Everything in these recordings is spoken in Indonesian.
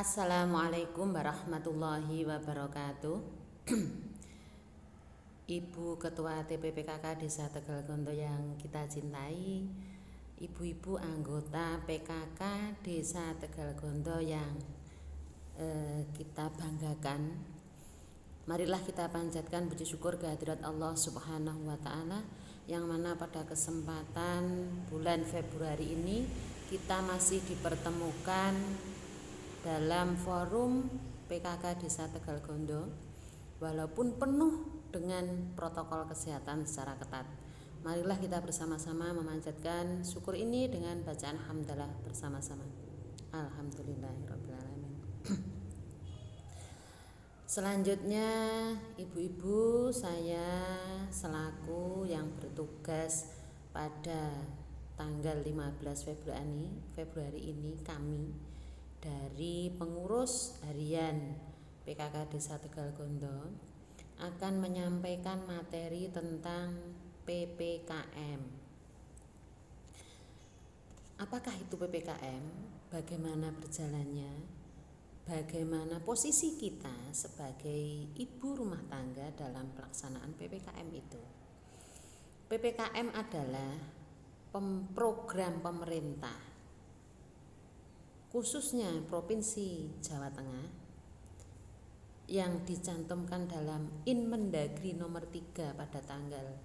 Assalamualaikum warahmatullahi wabarakatuh. Ibu Ketua TPPKK Desa Tegal Gondo yang kita cintai, ibu-ibu anggota PKK Desa Tegal Gondo yang kita banggakan. Marilah kita panjatkan puji syukur kehadirat Allah Subhanahu wa Ta'ala, yang mana pada kesempatan bulan Februari ini kita masih dipertemukan dalam forum PKK Desa Tegal Gondo, walaupun penuh dengan protokol kesehatan secara ketat. Marilah kita bersama-sama memanjatkan syukur ini dengan bacaan hamdalah bersama-sama. Alhamdulillahirabbil alamin. Selanjutnya, ibu-ibu, saya selaku yang bertugas pada tanggal 15 Februari ini, kami dari pengurus harian PKK Desa Tegal Gondo akan menyampaikan materi tentang PPKM. Apakah itu PPKM? Bagaimana berjalannya? Bagaimana posisi kita sebagai ibu rumah tangga dalam pelaksanaan PPKM itu? PPKM adalah program pemerintah khususnya Provinsi Jawa Tengah yang dicantumkan dalam Inmendagri nomor 3 pada tanggal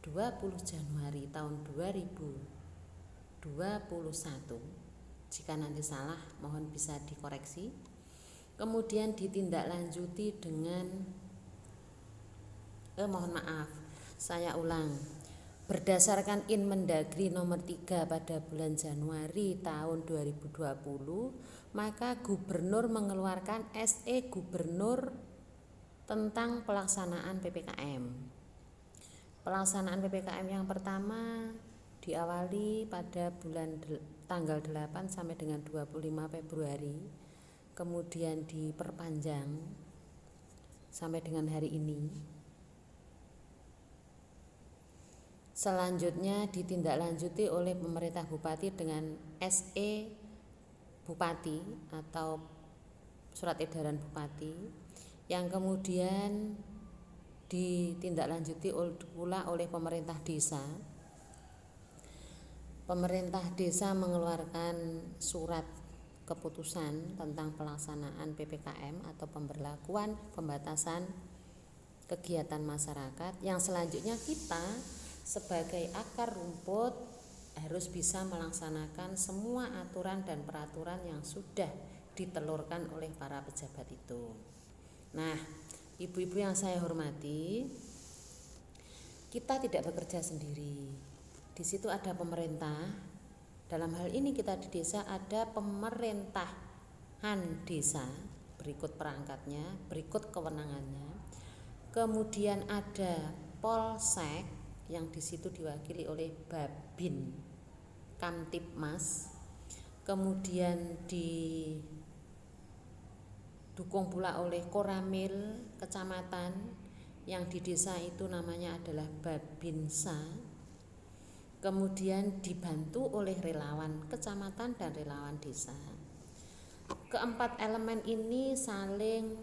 20 Januari tahun 2021. Jika nanti salah mohon bisa dikoreksi. Kemudian ditindaklanjuti dengan saya ulang. Berdasarkan Inmendagri nomor 3 pada bulan Januari tahun 2020, maka gubernur mengeluarkan SE Gubernur tentang pelaksanaan PPKM. Pelaksanaan PPKM yang pertama diawali pada tanggal 8 sampai dengan 25 Februari, kemudian diperpanjang sampai dengan hari ini. Selanjutnya ditindaklanjuti oleh pemerintah bupati dengan SE Bupati atau surat edaran bupati, yang kemudian ditindaklanjuti pula oleh pemerintah desa. Pemerintah desa mengeluarkan surat keputusan tentang pelaksanaan PPKM atau pemberlakuan pembatasan kegiatan masyarakat, yang selanjutnya kita sebagai akar rumput harus bisa melaksanakan semua aturan dan peraturan yang sudah ditelurkan oleh para pejabat itu. Nah, ibu-ibu yang saya hormati, kita tidak bekerja sendiri. Di situ ada pemerintah. Dalam hal ini kita di desa ada pemerintahan desa, berikut perangkatnya, berikut kewenangannya. Kemudian ada Polsek yang di situ diwakili oleh Babin Kamtipmas, kemudian didukung pula oleh Koramil kecamatan yang di desa itu namanya adalah Babinsa, kemudian dibantu oleh relawan kecamatan dan relawan desa. Keempat elemen ini saling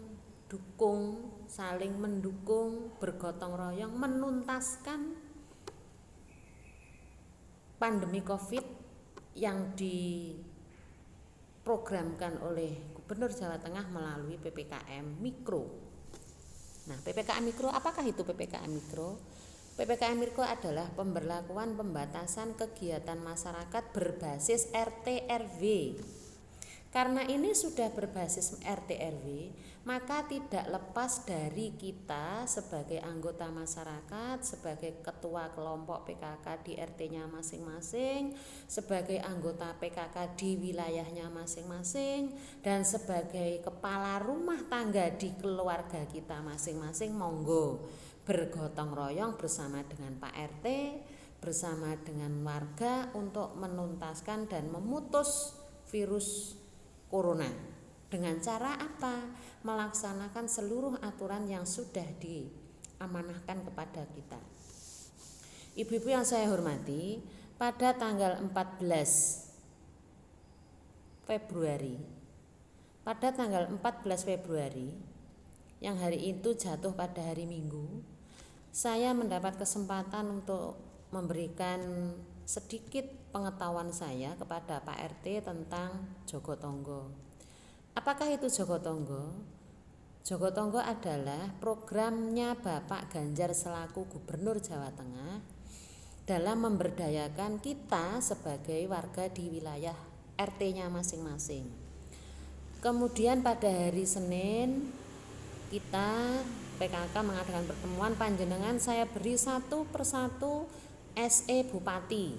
mendukung, bergotong royong menuntaskan pandemi Covid yang diprogramkan oleh Gubernur Jawa Tengah melalui PPKM Mikro. Nah, PPKM Mikro, apakah itu PPKM Mikro? PPKM Mikro adalah pemberlakuan pembatasan kegiatan masyarakat berbasis RT RW. Karena ini sudah berbasis RT RW, maka tidak lepas dari kita sebagai anggota masyarakat, sebagai ketua kelompok PKK di RT-nya masing-masing, sebagai anggota PKK di wilayahnya masing-masing, dan sebagai kepala rumah tangga di keluarga kita masing-masing, monggo bergotong royong bersama dengan Pak RT, bersama dengan warga untuk menuntaskan dan memutus virus Corona. Dengan cara apa? Melaksanakan seluruh aturan yang sudah diamanahkan kepada kita. Ibu-ibu yang saya hormati, pada tanggal 14 Februari pada tanggal 14 Februari yang hari itu jatuh pada hari Minggu, saya mendapat kesempatan untuk memberikan sedikit pengetahuan saya kepada Pak RT tentang Jogotongo. Apakah itu Jogotongo? Jogotongo adalah programnya Bapak Ganjar selaku Gubernur Jawa Tengah dalam memberdayakan kita sebagai warga di wilayah RT-nya masing-masing. Kemudian pada hari Senin kita PKK mengadakan pertemuan panjenengan, saya beri satu persatu SE Bupati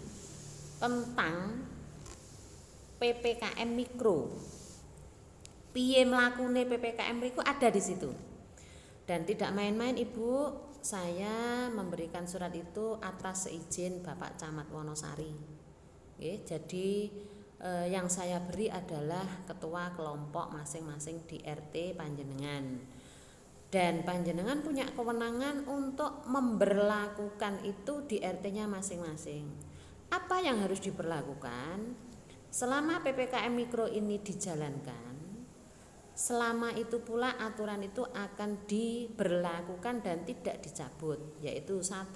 tentang PPKM Mikro. Piye mlakune PPKM Mikro ada di situ. Dan tidak main-main Ibu, saya memberikan surat itu atas seizin Bapak Camat Wonosari. Jadi yang saya beri adalah ketua kelompok masing-masing di RT panjenengan. Dan panjenengan punya kewenangan untuk memberlakukan itu di RT-nya masing-masing. Apa yang harus diberlakukan? Selama PPKM Mikro ini dijalankan, selama itu pula aturan itu akan diberlakukan dan tidak dicabut, yaitu 1.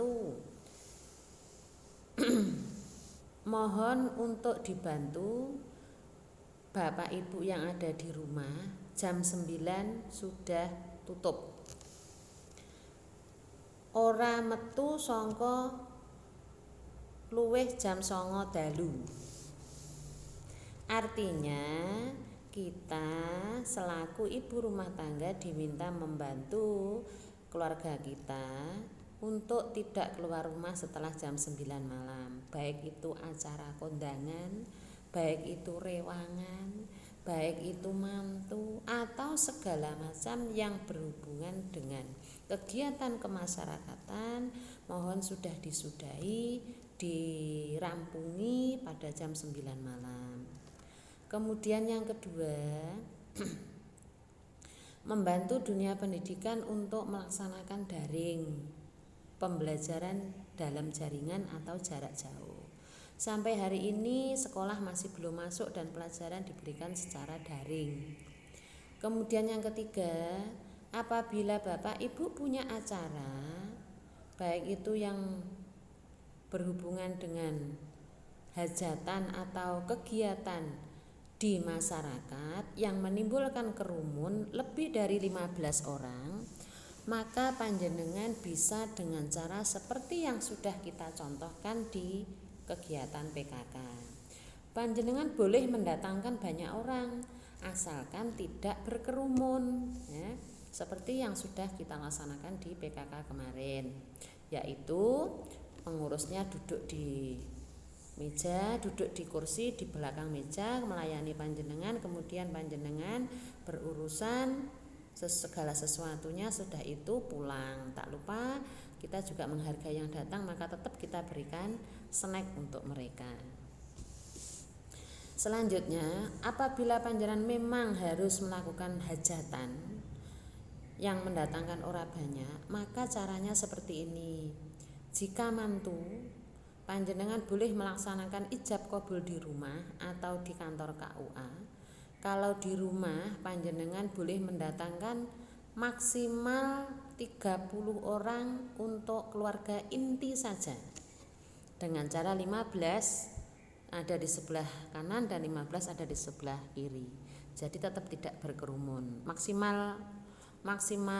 Mohon untuk dibantu Bapak Ibu yang ada di rumah, jam 9 sudah tutup. Ora metu sangka luwih jam 09.00 dalu. Artinya kita selaku ibu rumah tangga diminta membantu keluarga kita untuk tidak keluar rumah setelah jam 9 malam, baik itu acara kondangan, baik itu rewangan, baik itu mantu atau segala macam yang berhubungan dengan kegiatan kemasyarakatan, mohon sudah disudahi, dirampungi pada jam 9 malam. Kemudian yang kedua, membantu dunia pendidikan untuk melaksanakan daring, pembelajaran dalam jaringan atau jarak jauh. Sampai hari ini sekolah masih belum masuk dan pelajaran diberikan secara daring. Kemudian yang ketiga, apabila Bapak Ibu punya acara, baik itu yang berhubungan dengan hajatan atau kegiatan di masyarakat yang menimbulkan kerumun lebih dari 15 orang, maka panjenengan bisa dengan cara seperti yang sudah kita contohkan di kegiatan PKK. Panjenengan boleh mendatangkan banyak orang asalkan tidak berkerumun, ya, seperti yang sudah kita laksanakan di PKK kemarin, yaitu pengurusnya duduk di meja, duduk di kursi di belakang meja melayani panjenengan, kemudian panjenengan berurusan segala sesuatunya, sudah itu pulang. Tak lupa kita juga menghargai yang datang, maka tetap kita berikan snack untuk mereka. Selanjutnya, apabila panjenengan memang harus melakukan hajatan yang mendatangkan orang banyak, maka caranya seperti ini. Jika mantu, panjenengan boleh melaksanakan ijab kabul di rumah atau di kantor KUA. Kalau di rumah, panjenengan boleh mendatangkan maksimal 30 orang untuk keluarga inti saja, dengan cara 15 ada di sebelah kanan dan 15 ada di sebelah kiri. Jadi tetap tidak berkerumun. Maksimal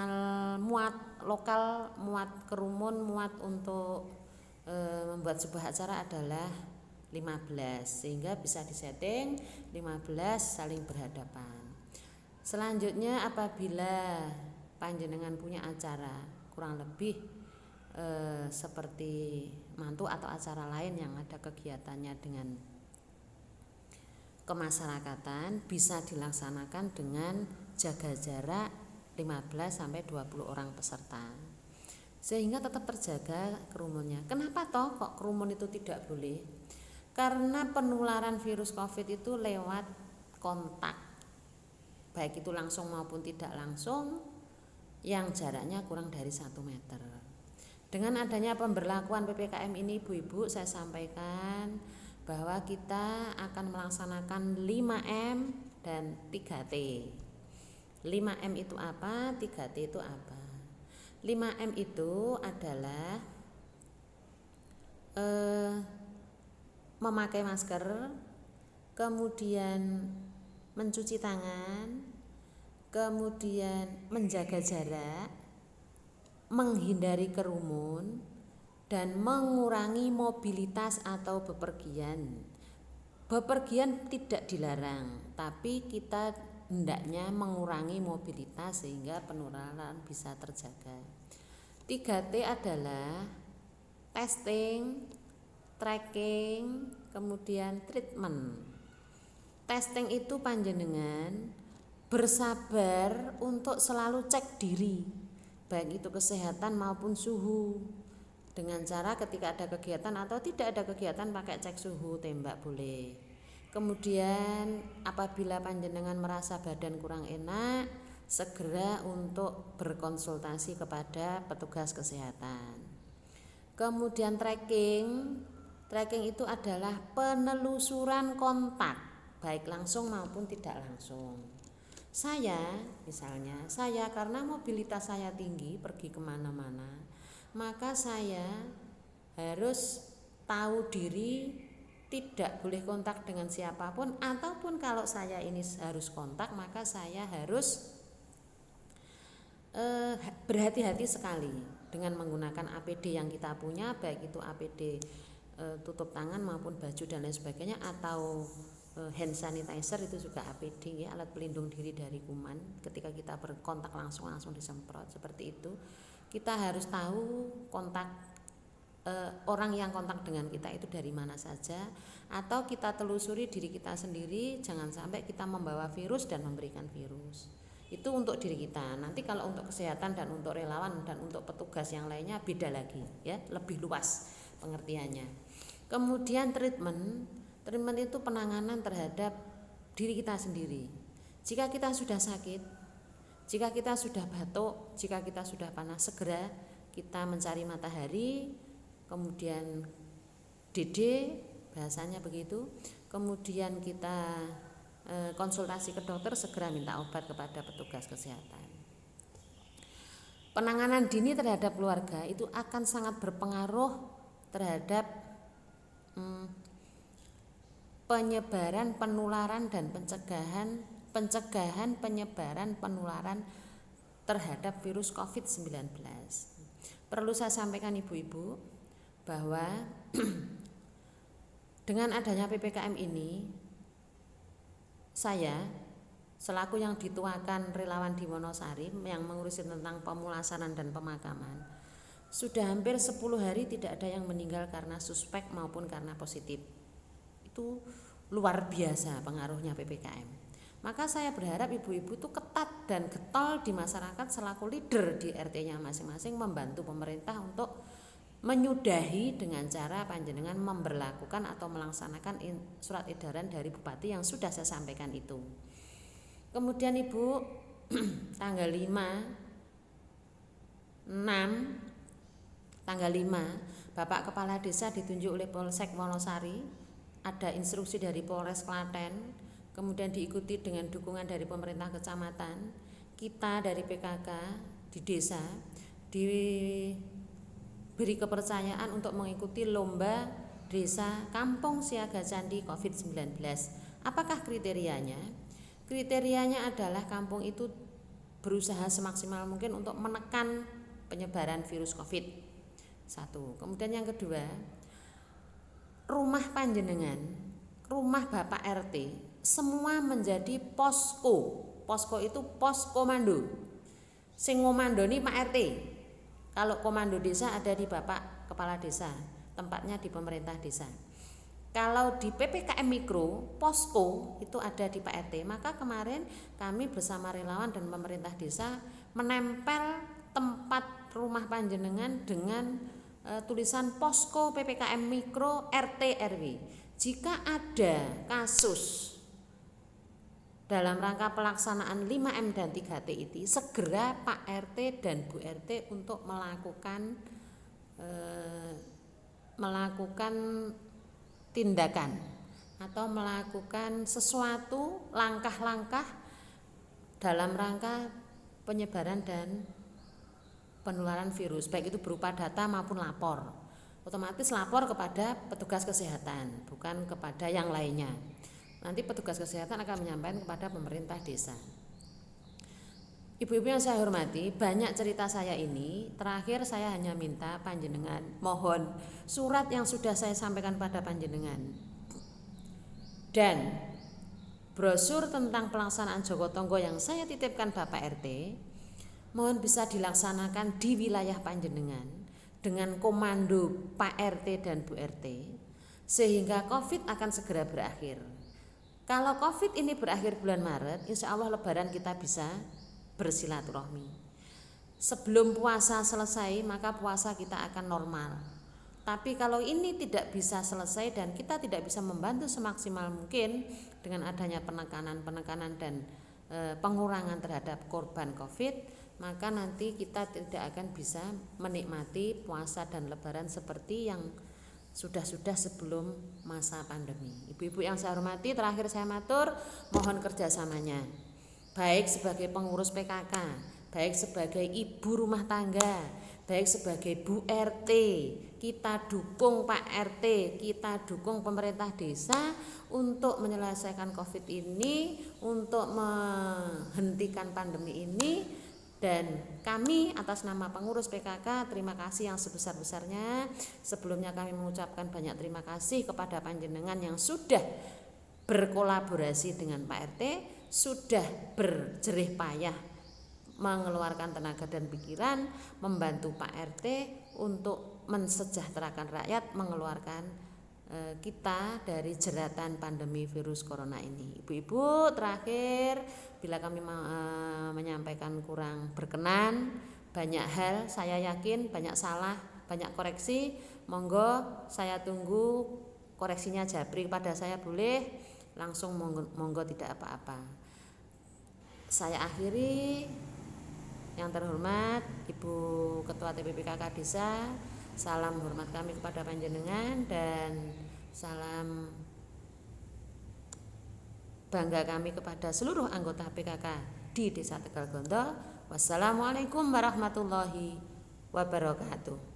muat lokal, muat kerumun, muat untuk membuat sebuah acara adalah 15, sehingga bisa disetting 15 saling berhadapan. Selanjutnya, apabila panjenengan punya acara kurang lebih seperti mantu atau acara lain yang ada kegiatannya dengan kemasyarakatan, bisa dilaksanakan dengan jaga jarak 15-20 orang peserta, sehingga tetap terjaga kerumunnya. Kenapa toh kok kerumun itu tidak boleh? Karena penularan virus COVID itu lewat kontak, baik itu langsung maupun tidak langsung, yang jaraknya kurang dari 1 meter. Dengan adanya pemberlakuan PPKM ini, ibu-ibu, saya sampaikan bahwa kita akan melaksanakan 5M dan 3T. 5M itu apa? 3T itu apa? 5M itu adalah memakai masker, kemudian mencuci tangan, kemudian menjaga jarak, menghindari kerumun, dan mengurangi mobilitas atau bepergian. Bepergian tidak dilarang, tapi kita hendaknya mengurangi mobilitas sehingga penularan bisa terjaga. 3T adalah testing, tracking, kemudian treatment. Testing itu panjenengan bersabar untuk selalu cek diri, baik itu kesehatan maupun suhu, dengan cara ketika ada kegiatan atau tidak ada kegiatan pakai cek suhu tembak boleh. Kemudian apabila panjenengan merasa badan kurang enak, segera untuk berkonsultasi kepada petugas kesehatan. Kemudian tracking itu adalah penelusuran kontak, baik langsung maupun tidak langsung. Saya karena mobilitas saya tinggi, pergi kemana-mana, maka saya harus tahu diri, tidak boleh kontak dengan siapapun, ataupun kalau saya ini harus kontak maka saya harus berhati-hati sekali dengan menggunakan APD yang kita punya, baik itu APD tutup tangan maupun baju dan lain sebagainya, atau hand sanitizer itu juga APD ya, alat pelindung diri dari kuman. Ketika kita berkontak langsung disemprot seperti itu. Kita harus tahu kontak orang yang kontak dengan kita itu dari mana saja, atau kita telusuri diri kita sendiri, jangan sampai kita membawa virus dan memberikan virus. Itu untuk diri kita. Nanti kalau untuk kesehatan dan untuk relawan dan untuk petugas yang lainnya beda lagi ya, lebih luas pengertiannya. Kemudian treatment itu penanganan terhadap diri kita sendiri. Jika kita sudah sakit, jika kita sudah batuk, jika kita sudah panas, segera kita mencari matahari, kemudian DD bahasanya begitu, kemudian kita konsultasi ke dokter, segera minta obat kepada petugas kesehatan. Penanganan dini terhadap keluarga itu akan sangat berpengaruh terhadap penyebaran, penularan, dan pencegahan penyebaran penularan terhadap virus COVID-19. Perlu saya sampaikan ibu-ibu bahwa dengan adanya PPKM ini, saya selaku yang dituakan relawan di Wonosari yang mengurusi tentang pemulasaran dan pemakaman, sudah hampir 10 hari tidak ada yang meninggal karena suspek maupun karena positif. Itu luar biasa pengaruhnya PPKM. Maka saya berharap ibu-ibu itu ketat dan getol di masyarakat selaku leader di RT-nya masing-masing, membantu pemerintah untuk menyudahi dengan cara panjenengan memberlakukan atau melaksanakan surat edaran dari bupati yang sudah saya sampaikan itu. Kemudian ibu tanggal 5 Bapak Kepala Desa ditunjuk oleh Polsek Wonosari, ada instruksi dari Polres Klaten, kemudian diikuti dengan dukungan dari pemerintah kecamatan, kita dari PKK di desa diberi kepercayaan untuk mengikuti lomba desa Kampung Siaga Candi COVID-19. Apakah kriterianya? Kriterianya adalah kampung itu berusaha semaksimal mungkin untuk menekan penyebaran virus COVID. Satu. Kemudian yang kedua, rumah panjenengan, rumah Bapak RT semua menjadi posko. Posko itu pos komando. Sing ngomandoni Pak RT. Kalau komando desa ada di Bapak Kepala Desa, tempatnya di pemerintah desa. Kalau di PPKM Mikro, posko itu ada di Pak RT. Maka kemarin kami bersama relawan dan pemerintah desa menempel tempat rumah panjenengan dengan tulisan posko PPKM Mikro RT RW. Jika ada kasus dalam rangka pelaksanaan 5M dan 3T itu, segera Pak RT dan Bu RT untuk melakukan tindakan atau melakukan sesuatu langkah-langkah dalam rangka penyebaran dan penularan virus, baik itu berupa data maupun lapor. Otomatis lapor kepada petugas kesehatan, bukan kepada yang lainnya. Nanti petugas kesehatan akan menyampaikan kepada pemerintah desa. Ibu-ibu yang saya hormati, banyak cerita saya ini. Terakhir saya hanya minta panjenengan mohon surat yang sudah saya sampaikan pada panjenengan dan brosur tentang pelaksanaan Joko Tonggo yang saya titipkan Bapak RT, mohon bisa dilaksanakan di wilayah panjenengan dengan komando Pak RT dan Bu RT, sehingga COVID akan segera berakhir. Kalau COVID ini berakhir bulan Maret, insya Allah Lebaran kita bisa bersilaturahmi. Sebelum puasa selesai, maka puasa kita akan normal. Tapi kalau ini tidak bisa selesai dan kita tidak bisa membantu semaksimal mungkin dengan adanya penekanan dan pengurangan terhadap korban COVID, maka nanti kita tidak akan bisa menikmati puasa dan Lebaran seperti yang sudah sebelum masa pandemi. Ibu-ibu yang saya hormati, terakhir saya matur mohon kerjasamanya, baik sebagai pengurus PKK, baik sebagai ibu rumah tangga, baik sebagai Bu RT, kita dukung Pak RT, kita dukung pemerintah desa untuk menyelesaikan COVID ini, untuk menghentikan pandemi ini. Dan kami atas nama pengurus PKK terima kasih yang sebesar-besarnya. Sebelumnya kami mengucapkan banyak terima kasih kepada panjenengan yang sudah berkolaborasi dengan Pak RT, sudah berjerih payah mengeluarkan tenaga dan pikiran membantu Pak RT untuk mensejahterakan rakyat, mengeluarkan kita dari jeratan pandemi virus corona ini. Ibu-ibu, terakhir bila kami menyampaikan kurang berkenan, banyak hal saya yakin banyak salah, banyak koreksi, monggo saya tunggu koreksinya jabri kepada saya, boleh langsung, monggo tidak apa-apa. Saya akhiri. Yang terhormat Ibu Ketua TPPKK Desa, salam hormat kami kepada panjenengan dan salam bangga kami kepada seluruh anggota PKK di Desa Tegal Gondo. Wassalamualaikum warahmatullahi wabarakatuh.